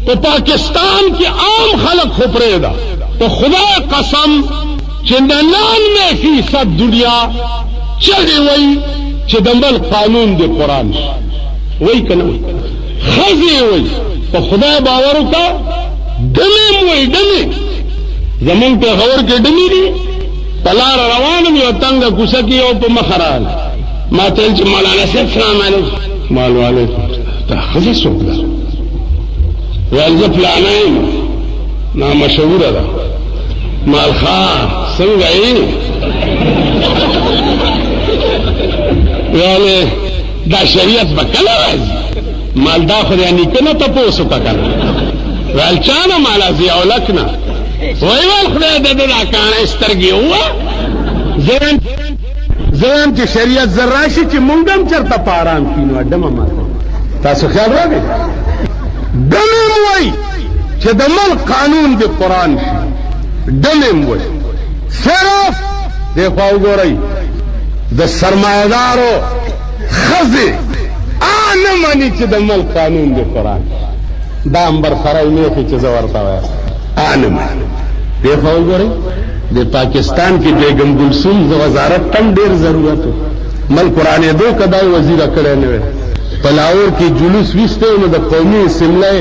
تو پاکستان کی عام خلق خو پریدا تو خدا قسم چې 99% دنیا چغې وای چې د بل قانون دی قرآن وای کنه خزې وای په خدای باور وکړه ډمې وای ډمې زمونږ په خبر کې ډمې دي په لار روانم یو تنګه کوڅه کې یو په مخ راغله ما ته چې مولانا صاحب سلام علیکم مالو علیکم دا خزه څوک ده ویل زه فلانه یم نامشهوره ده مالخان څنګه یې ویل دا شریعت به کله راځي مال دا خو یې نیکه نه تپوس وکړه کنه ویل چا نه مالا ضیاءالحق نه وای ول خدای دې دا کانه سترګې وه زم چې شریعت زراشي چې مونږ هم چرته پارام کینو اډمه ما تاسو خیال راغی دمم وای چې د مل قانون دی قرآن شي دمم وای صرف دیکھو وګورئ د سرمایدارو خزه نه مانی چې د مل قانون دی قرآن دا امبر سره نه چې زورتا وای نه مانی دیکھو وګورئ د پاکستان کې بیگم گلسوم د وزارت تم ډیر ضرورت مل قرآن دو کدای وزیر کړه نه پلاور کې جلوس وسته نو د قومي اسمبلی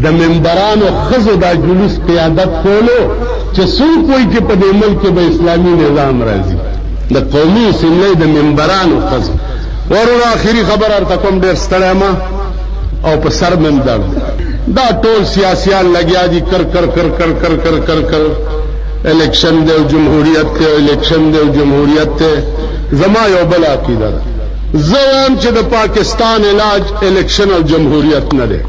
د منبرانو خزو دا جلوس قیادت کولو چې څوک کوئی چې په دې ملک کې به اسلامي نظام راځي د قومي اسمبلی د منبرانو خزو ورو اخیری خبر ارته کوم ډیر ستړی ما او په سر مم درد دا ټول سیاسيان لګیا دي کر کر کر کر کر کر کر کر الیکشن دی جمهوریت ته الیکشن دی جمهوریت ته زما یو بل عقیده ده زوام چې د پاکستان علاج الیکشن او جمهوریت نه دی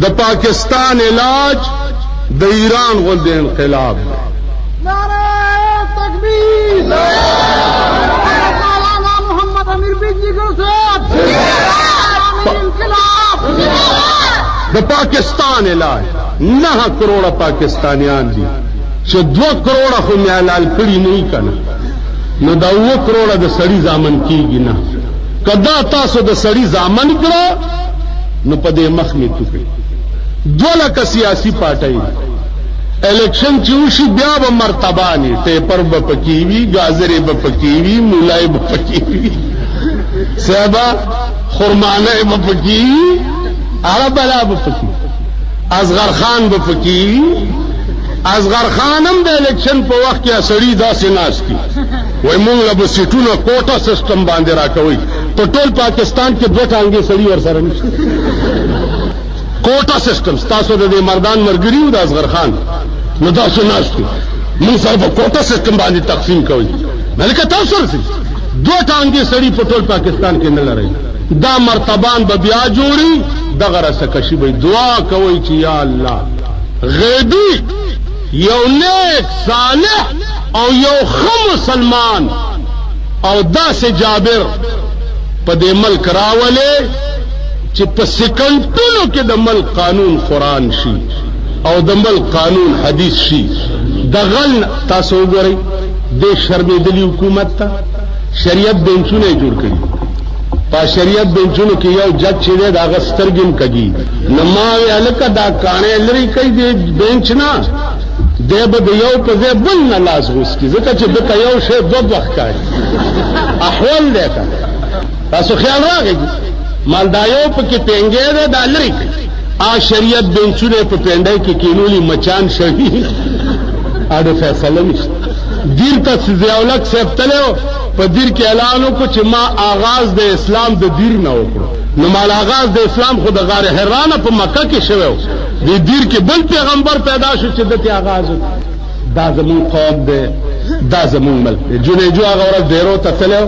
د پاکستان علاج د ایران غوندې انقلاب دی نعرہ تکبیر مولانا محمد امیر بیجی کو صاحب انقلاب د پاکستان علاج 9 کروڑ پاکستانیان دي چې 2 کروڑ خو میالال کړی نه کنه نو دا 2 کروڑ د سړی ځامن کیږي نه کدا تاسو د سړی ځامن کړه نو په دې مخ می ټوکې 2 لک سیاسي پارټي الیکشن چې وشي بیا به مرتبانی ټیپر به پکېوي گازرې به پکېوي مولای به پکېوي صاحبہ خرمانه به پکېوي عربلا به پکېوي اصغر خان به پکېوي اصغر خانم د الیکشن په وخت کې اسړي داسې ناشتي وای مونږ له سیټونو کوټا سیستم باندې راکوي په ټول پاکستان کې 2 ټانګې سړي ور سره نشته کوټا سیستم تاسو د مردان مرګري او د اصغر خان نو داسې ناشتي مونږ سره په کوټا سیستم باندې تقسیم کوي ملک تاسو سره 2 ټانګې سړي په ټول پاکستان کې نه لري دا مرتبان به بیا جوړي دغه رسکشي به دعا کوي چې یا الله غیبی یو نیک صالح او یو خم مسلمان او داسې جابر په دې ملک راولې چې په سکندونو کې د ملک قانون قرآن شي او د ملک قانون حدیث شي دغل تاسو وګورئ د شرمېدلي حکومت ته شریعت بنچونه جوړ کړي په شریعت بنچونو کې یو جج چې د اغسترګم کوي نو ما الکه دا کانه لري کوي د بنچ نه دیب د یو په ځای بل نه لاس غوسکی ځکه چې د یو شی 2 وخت کوي احوال دی تاسو خیال راغی مال دا یو په کې پنګې ده د لري کوي شریعت بنچونه په پندای کې کینولي مچان شوی اړه فیصله نشته دیر ته ضیاءالحق صاحب تلو په دیر کې اعلان وکړ چې ما آغاز د اسلام د دیر نه وکړو نو مال آغاز د اسلام خو د غار حران په مکه کې شوی د دیر کې بل پیغمبر پیدا شو چې دته آغاز دا زمون قوم دی دا زمون ملک جنیجو هغه ورځ ډیرو ته تلو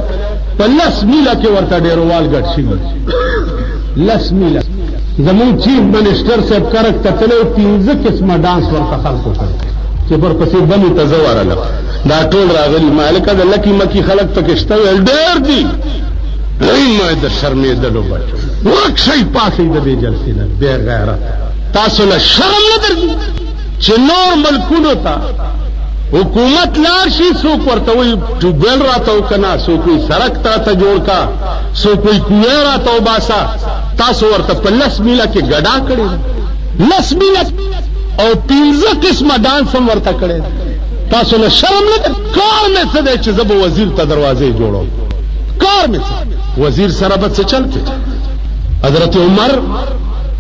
په 10 میله کې ورته ډیروال ګټ شي 10 میله زمون چیف منسٹر صاحب کرک ته تلو 15 قسمه ډانس ورته خلکو کړ چې پر پسې بنو تزوراله دا ټول راغلي مالک د لکی مکی خلک پکشته ول ډیر دي ما د شرمېدلو بچو وک شي پاسې د دې جلسې نه بے غیرت تاسو له شرم نه درځي چې نور ملکونو ته حکومت لار شي څوک ورته وي ټوبل راته وکنا څوک وي سړک ته جوړ کا څوک وي کوه راته وباسا تاسو ورته په 10 میله کې ګډا کړی لس ملت او 15 قسمه ډانس هم ورته کړی تاسو نه شرم نه کار مې څه دی چې زه به وزیر ته دروازې جوړوم کار مې څه وزیر سره به څه چل کې حضرت عمر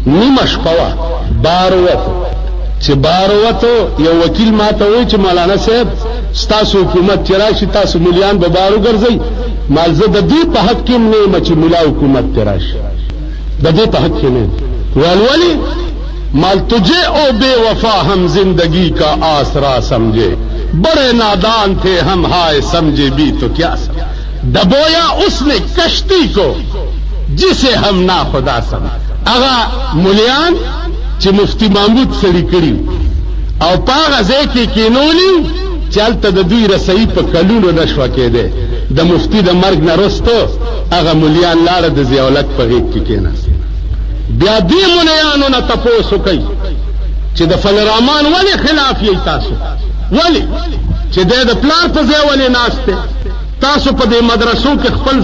نیمه شپه وه بار ووتو چې بار ووتو یو وکیل ما ته وایي چې مولانا صاحب ستاسو حکومت چې راشي تاسو ملیان به بار وګرځئ مال زه د دې په حق کې نه یم چې ملا حکومت ته راشي د دې په حق کې نه ولې مال تجھے او بے وفا ہم زندگی کا آسرا سمجھے بڑے نادان تھے ہم ہائے سمجھے بھی تو کیا دبویا اس نے کشتی کو جسے ہم نا خدا سمجھے اغا ملیان چې مفتی محمود سړي کړي او پاغه ځای کې کینولي چلته د دوی رسۍ په کلونو نشوه کېده د مفتی د مرګ نه وروسته هغه ملیان لاړه د ضیاءالحق په غېږ کې کېناست بیا دې ملیانو نه تپوس وکئ چې د فلرحمان ولې خلاف یې تاسو ولې چې د پلار په ځای ولې ناست دی تاسو په دې مدرسو کې خپل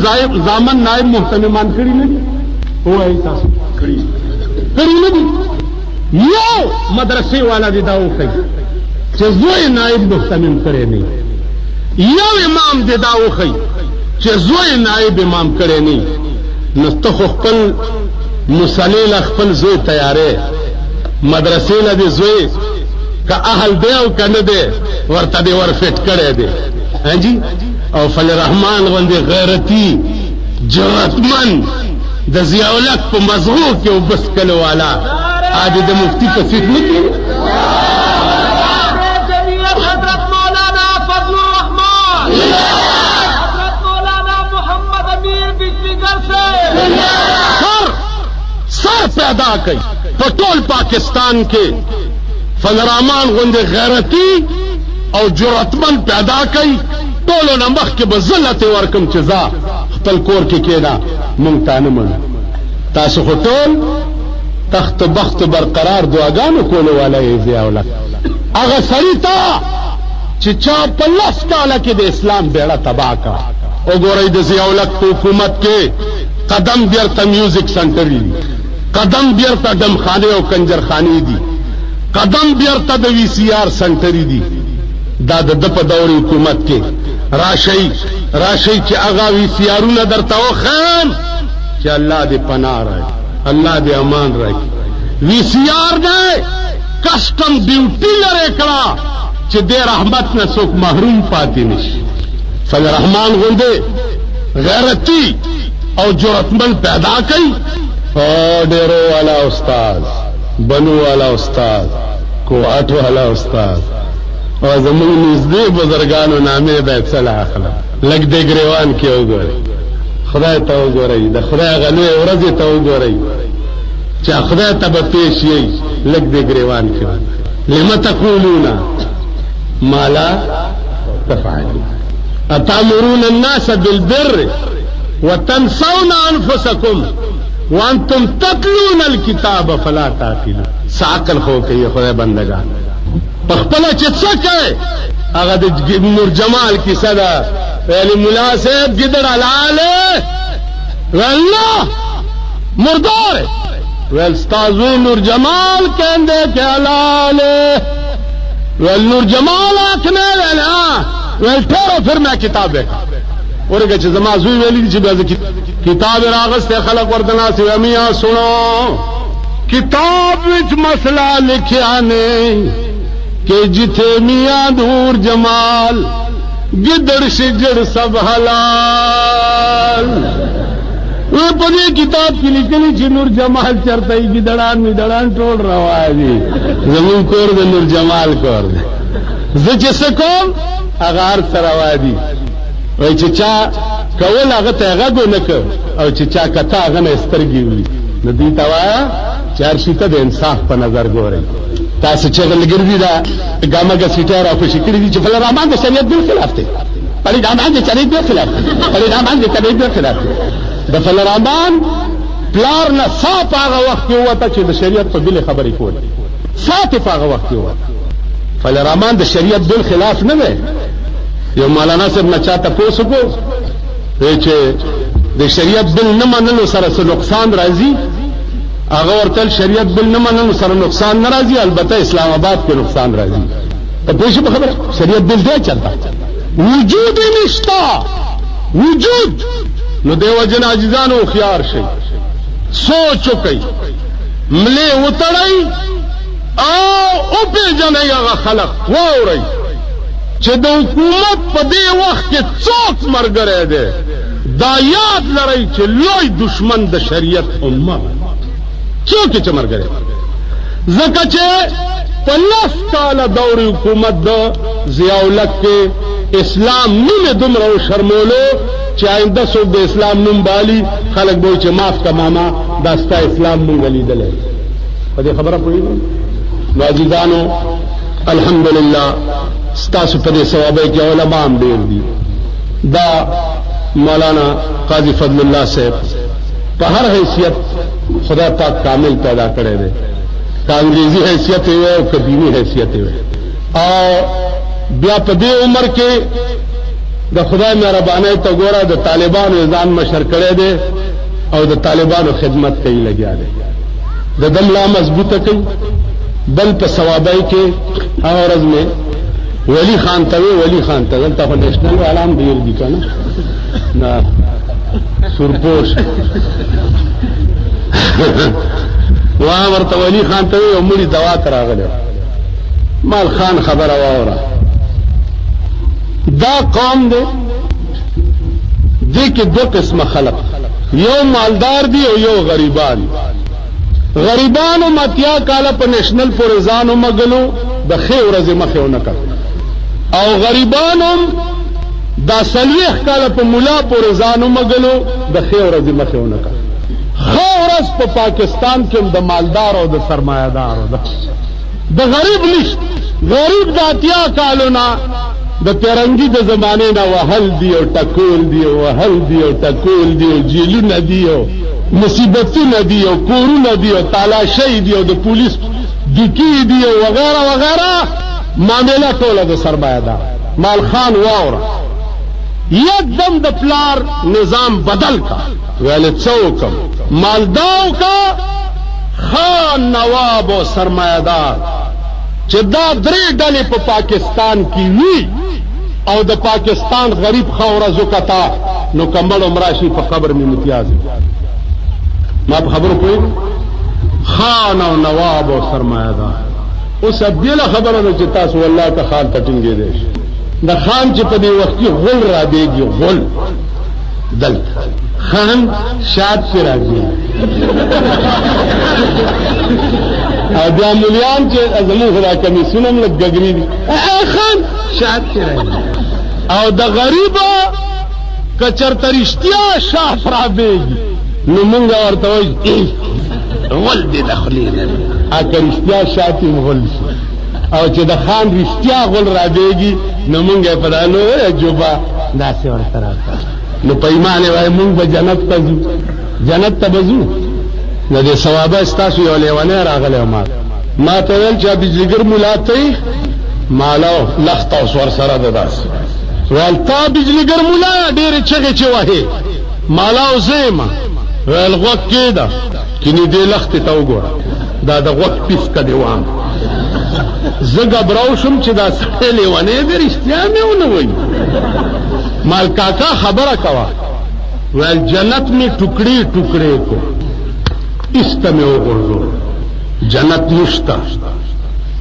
زامن نائب محتممان کړي نه دي وایي تاسو کړي نه دي یو مدرسې والا دې دا وکړي چې زوی نائب محتمم کړی نه یو امام دې دا وکړي چې زوی نائب امام کړی نه نو ته خپل مصلی له خپل زوی تیارې مدرسې له دې زوی که اهل دی او که نه دی ورته دې ورفټ کړی دی هانجي او فلرحمان غوندې غیرتي جرأتمن د ضیاءالحق په مزغو کې وبس کلو والا آج د مفتی په سیټ نه کېږي حضرت مولانا فضل الرحمان حضرت مولانا محمد امیر بجلیگر سے سر پیدا کئی په ټول پاکستان کې فلرحمان غوندې غیرتي او جرأتمن پیدا کئی ټولو نه مخکې به ذلت ورکم چې ځه خپل کور کې کېنه مونږ تا نه منو تاسو خو ټول تخت بخت برقرار دعاګانو کولو والا یې ضیاءالحق هغه سړي ته چې چا په 10 کاله کې د اسلام بیړه تباه کړه وګورئ د ضیاءالحق په حکومت کې قدم بیرته میوزیک سنټر دي قدم بیرته ډمخانې او کنجرخانې دي قدم بیرته د وی سی آر سنټر دي دا د په دور حکومت کې راشي چې هغه وی سی آرونه درته وخم چې الله دې پناه راکړي الله دې امان راکړي وی سی آر دې کسٹم ډیوټي لري کړه چې دې رحمت نه څوک محروم پاتې نشي فلرحمان غوندې غیرتی او جرأتمن پیدا کړي او ډیرو والا استاد بنو والا استاد کوهات والا استاد او زموږ نږدې بزرګانو نامې به څه اخلم لږ دې ګریوان کې وګورئ خدای ته وګورئ د خدای غلې ورځې ته وګورئ چې خدای ته به پیش یې لږ دې ګریوان کې لم تقولون ما لا تفعلون اتامرون الناس بالبر وتنسون انفسكم وانتم تتلون الكتاب فلا تعقلون ساقل خو کوي خدای بندگان پخپله چې څه کوي هغه د نور جمال کی صدا ویلی ملا صاحب گدڑ حلاله والله مردار ویل ستازو نور جمال کہندے کہ حلاله ویل نور جمال آکنے ویل ٹھیرو پھر میں کتاب دیکھا ورگا چھ زمان زوی ویلی چھ بیازی کتاب راغست خلق وردنا سی امیاں سنو کتاب وچ مسئلہ لکھیا نے کہ جتھے میاں دور جمال گدڑ شجر سب حلال وہ پدی کتاب کی لکھلی چھ نور جمال چرتا ہی گدڑان میدڑان ٹوڑ رہا ہے جی زمین کور دے نور جمال کور دے زچ سکوم اغار سروا دی وای چې چا کول هغه ته هغه نکړ او چې چا کته هغه نه سترګي وي نو دې توایا چار شیته د انصاف په نظر ګورئ تاسو چې لګردي دا ګامګه سیټه را په شکړې دي چې فل رحمان د شریعت د خلاف دی پړې رحمان د شریعت د خلاف دی پړې رحمان د شریعت د خلاف دی د فل رحمان پلار نه صاف هغه وخت وته چې د شریعت په بل خبرې کول صاف هغه وخت وته فل رحمان د شریعت د خلاف نه دی یو مولانا صاحب نه چاته پوسوکو چې د شریعت بل نه منلو سره څه نقصان راځي هغه ورته شریعت بل نه منل سره نقصان ناراضي البته اسلام آباد کې نقصان راځي ته پوښتنه په خبره شریعت بل دی چلتا وجود نشتا وجود نو دیو جن عاجزانو خيار شي سوچ وکي ملي وتړی او په جنې هغه خلق ووري چې د حکومت په دې وخت کې څوک مرګره دی دا یاد لرئ چې لوی دشمن د شریعت امت څوک چې مرګره ځکه چې په 9 کاله دور حکومت د ضیاء الحق کې اسلام نوم دومره شرمولو چې آینده څوک د اسلام نوم بالي خلک به چې معاف کا ماما دا ستا اسلام مونږ لیدلې په دې خبره پوهیږئ نو عزیزانو الحمدلله ستاسو په دې ثوابه کې علما هم ډېر دي دا مولانا قاضی فضل الله صاحب په هر حیثیت خدا پاک کامل پیدا کړی دی که انګریزي حیثیت وي او که دینی حیثیت وي او بیا په دې عمر کې د خدای مهربانۍ ته ګوره د طالبانو ځان مشر کړی دی او د طالبانو خدمت کوي لګیا دی د دم لا مضبوطه کوي بل په ثوابای کې هغه ورځ مې ولی خان ته ولی خان ته دلته په نېشنل اعلان دی دي کنه نه سرپوش واه ورته ولی خان ته یو مړي دوا تراغله مال خان خبره واوره دا قوم دی دې کې دو قسمه خلق یو مالدار دی او یو غریبان غریبانو متیا کاله په نېشنل پورې ځانو مګلو د خې ورځې مخه ونه کړ او غریبانو دا سلیح کاله په مولا پورې ځانو مګلو د خې ورځې مخه ونه کړ خو ورځ په پاکستان کې د مالدار او د سرمایدار او د غریب نشته غریب د اتیا کالو نه د پیرنګي د زمانه نه وهل دی او ټکول دی او وهل دی او ټکول دی او جیلونه دی او مصیبتونه دی او کورونه دی او تالاشي دی او د پولیس دکی دی او وغیرہ وغیرہ معاملہ ټوله د سرمایدار مال خان واوره یکدم د پلار نظام بدل کا ویل څوکم مالداو کا خان نواب او سرمایدار چې دا درې ډلې په پاکستان کې وي او د پاکستان غریب خوره زکتا نو کمبل عمراشي په قبر می امتیاز ما په خبرو کوي خان او نواب او سرمایدار اوس بیل خبره ده چې تاسو والله ته خان پټینګې دي د خان چې په دې وخت کې غول را دیږي غول دل خان شاد سے راځي او بیا مليان چې ازمو خدا کمیسونم لګګري دي خان شاد سے راځي او د غریبا کچرترشتیا شاف را بیږي نو مونږ ورته وایي غول دې دخلینه اکرشتیا شاتی غول او چې د خان رښتیا غول را دیږي نو مونږه په دانو جوبا داسې ورته راځي نو په ایمان وای مونږ به جنت ته ځو جنت ته بزو نو دې ثواب استاسو یو لیوانه راغله ما ته ویل چې بجلیګر مولاتې مالو لخت او سور سره ده داس ولتا بجلیګر مولا ډېر چغه چوهه مالاو زېما ول غوک کېدا کینی دې لخت ته وګوره دا د غوک پیس کډي وام زګ براوشم چې دا سټلې ونه دې رښتیا مې ونه وای مال کاکا خبره کوا ول جنت می ټوکړي ټوکړي کو استمه وګورځو جنت نشتا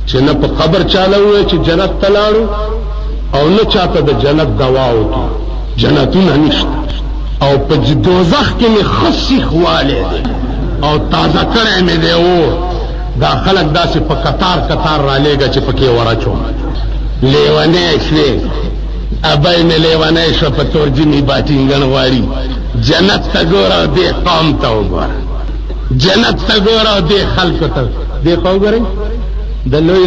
چې نه په قبر چاله وای چې جنت تلاړو او نه چاته د جنت دوا وکي جنتونه نشتا او په دوزخ کې می خصي خواله دي او تازه کړه مې دی او دا خلک داسې په قطار قطار را لېګه چې پکې ورچو لیوانه شوي ابای مې لیوانه شو په تورجنی باټینګن غواړي جنت ته ګوره دې قوم ته وګوره جنت ته ګوره دې خلق ته دې وګورئ د لوی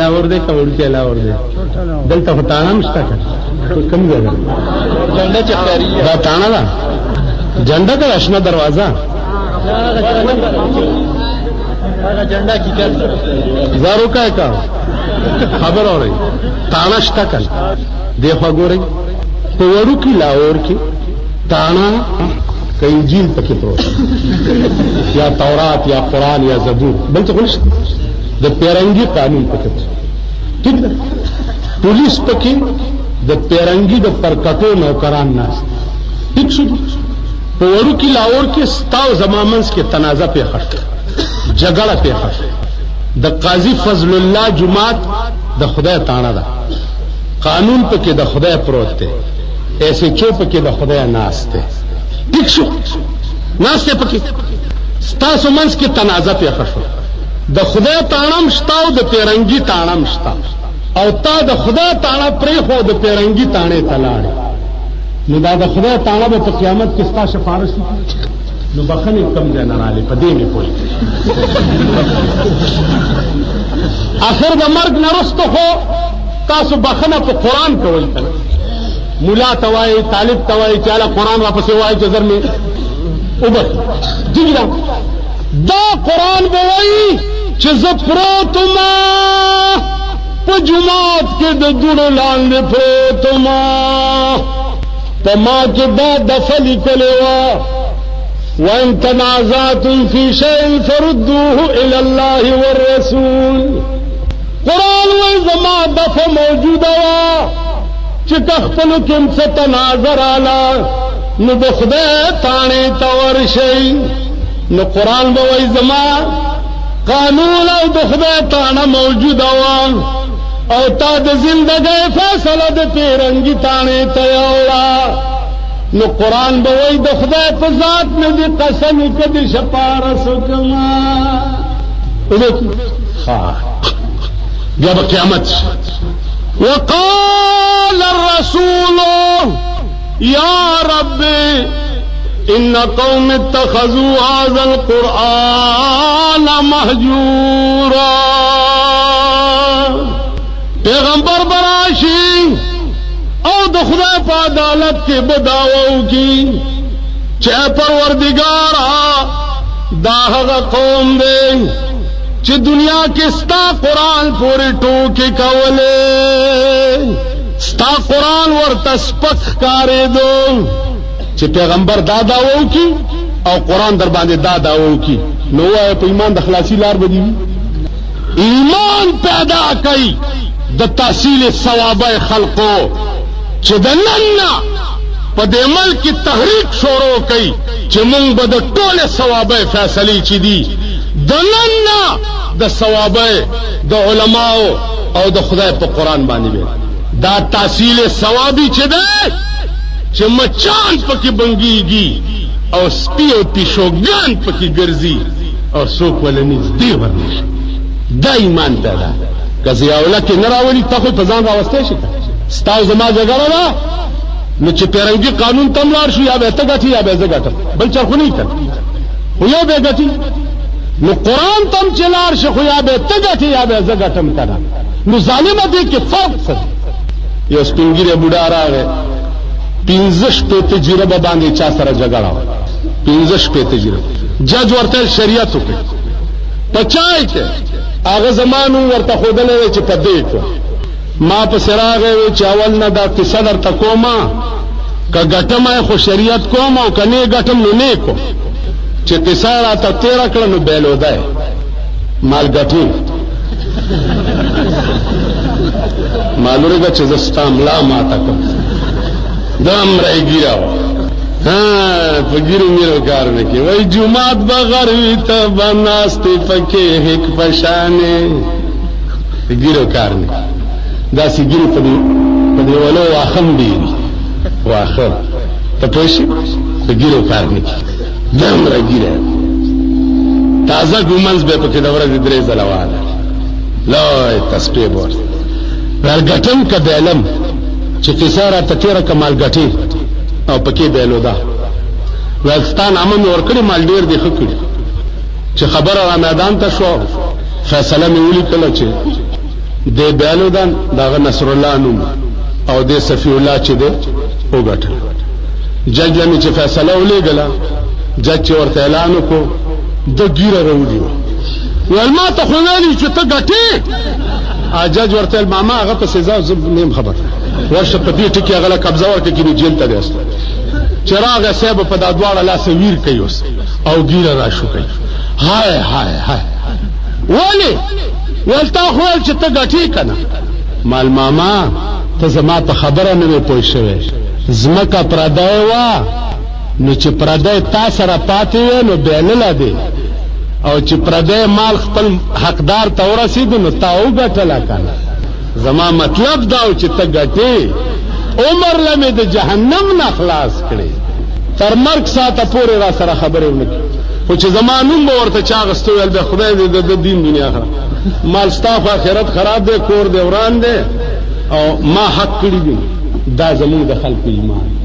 لا ور دې کور کې لا ور دې دلته فتانه مشته کوم ځای جنډه چکري دا تانا دا جنډه د اشنا دروازه هغه جنډه کی کړ زارو کا خبر اوري تانا شتا کل دیکھو ګورئ په وړو کې لاور کې تانا که انجیل پکې پروت یا تورات یا قرآن یا زبور بل څه نشته د پیرنګي قانون پکې ٹھیک ده پولیس پکې د پیرنګي د پرکټو نوکران ناست ٹھیک شو په ورو کې لاهور کې ستاو زمامنس کې تنازع پیښه جګړه پیښه د قاضي فضل الله جماعت د خدای تاڼه ده قانون پکې د خدای پروت دی ایسے چوپ کې د خدای ناس دی ٹھیک شو ناس ته پکې ستاسو منځ کې تنازع پیښه شو د خدای تاڼم شتا او د پیرنګي تاڼم شتا او تا د خدای تاڼه پرې خو د پیرنګي تاڼه تلاړ نو دا د خدای تاڼه په قیامت کې ستا شفاعت نو بخنه کم ځای نه راځي په دې نه کوي اخر د مرګ نه رسته خو تاسو بخنه په قران کوي مولا توای طالب توای چاله قران واپس وای چې زر می وبخ دیګا دا قران بوي چې زپروتما په جمعات کې د دوړو لاندې پروتما په ما کې دا دفلی کلیوا وان تنازعتم في شيء فردوه الى الله والرسول قران وای زما دفه موجوده وا چې تخپل کوم څه تناظر اعلی نو د خدای تانه تور شي نو قران به وای زما قانون او د خدای تانه موجوده وا او تا د زندګۍ فیصله د پیرنګي تانه تیولا نو قران به وای د خدای په ذات نه دي قسم کدي شپارس کما ها یا قیامت وقال الرسول يا رب ان قوم اتخذوا هذا القرآن مهجورا پیغمبر براشی او د خدای په عدالت کې بداوو کی چې پروردگارا دا هغه قوم دی چې دنیا کې ستا قرآن پورې ټوکې کولې ستا قرآن ورته سپک ښکارېدو چې پیغمبر دا دعوو کی او قرآن در باندې دا دعوو کی نو وایه په ایمان د خلاصي لار به دي ایمان پیدا کوي د تحصیل ثوابه خلقو چې د نن نه په دې ملک تحریک شروع کوي چې مونږ به د ټوله ثوابه فیصلې چې دي د نن نه د ثوابه د علماو او د خدای په قرآن باندې دا تحصیل ثوابي چې ده چې مچان پکې بنګيږي او سپي او پیشوګان پکې ګرځي او څوک ولې نږدې ورنشي دا ایمان پیدا کزی اوله کې نه راولي ته خو په ځان راوستې شي ستاسو زما جګړه ده نو چې پیرنګي قانون تم لار شو یا به ته ګټي یا به زه ګټم بل چا خو نه کړ خو یو به ګټي نو قرآن تم چلار شي خو یا به ته ګټي یا به زه ګټم کنه نو ظالمه دې کې فرق څه یو سپینګیره بوډا راغی 15 شپته جیره باندې چا سره جګړه 15 شپته جیره جج ورته شریعت وکړي پچای ته هغه زمانو ورته خودلې چې پدې کو ما په سراغه چې اول نه دا قصه درته کومه ک غټم خو شریعت کوم او کني غټم نه کو چې قصه را ته 13 کړه نو بیلو ده مال غټي مالورګه چې زستام لا ما تک دم راګیراو ها فقیر میرو کار نه کی وای جمعات بغروی ته بناستې پکې هک پشانه فقیرو کار نه دا سګیرو په دې ولو واخم دی واخر ته پوښي فقیرو کار نه کی دم راګیره تازه ګومنز به پکې د ورځې درې زلواله لای تسبیح ور ورګټم کدلم چې قصاره تکره کمال غټي او پکې بیلو دا ولستان امن ورکړي مال ډیر دی خکړي چې خبره را میدان ته شو فیصله مې ولیکله چې د بیلو دان داغه نصر الله نوم او د صفی الله چې دی وګټل جج لمه چې فیصله ولېګله جج ورته اعلان وکړو د ګیره وروړي ولما ته خو ویلي چې ته غټي اجج ورته ماما هغه په سزا زم نیم خبر ورشه په دې ټکی غلا قبضه ورکړي کې جیل ته دېست چراغ صاحب په دا دواړه لاس ویر کوي اوس او ګیره را شو کوي هاي هاي هاي ولی ولتا خو چې ته غټي کنه مال ماما ته زما په خبره نه پوي شوې زمکه پردای وا نو چې پردای تا سره پاتې وي نو بیلل دی او چې پردای مال خپل حقدار ته ورسید نو تا وګټل کنه زما مطلب دا چې ته غټي عمر لمه د جهنم نه خلاص کړي تر مرګ ساته پورې را سره خبرې ونکړي خو چې زمانوم به ورته چاغستو ول به خدای دې د دین دنیا آخرت مال ستاف آخرت خراب دی کور دی وران دی او ما حق کړی دی دا زموږ د خلق ایمان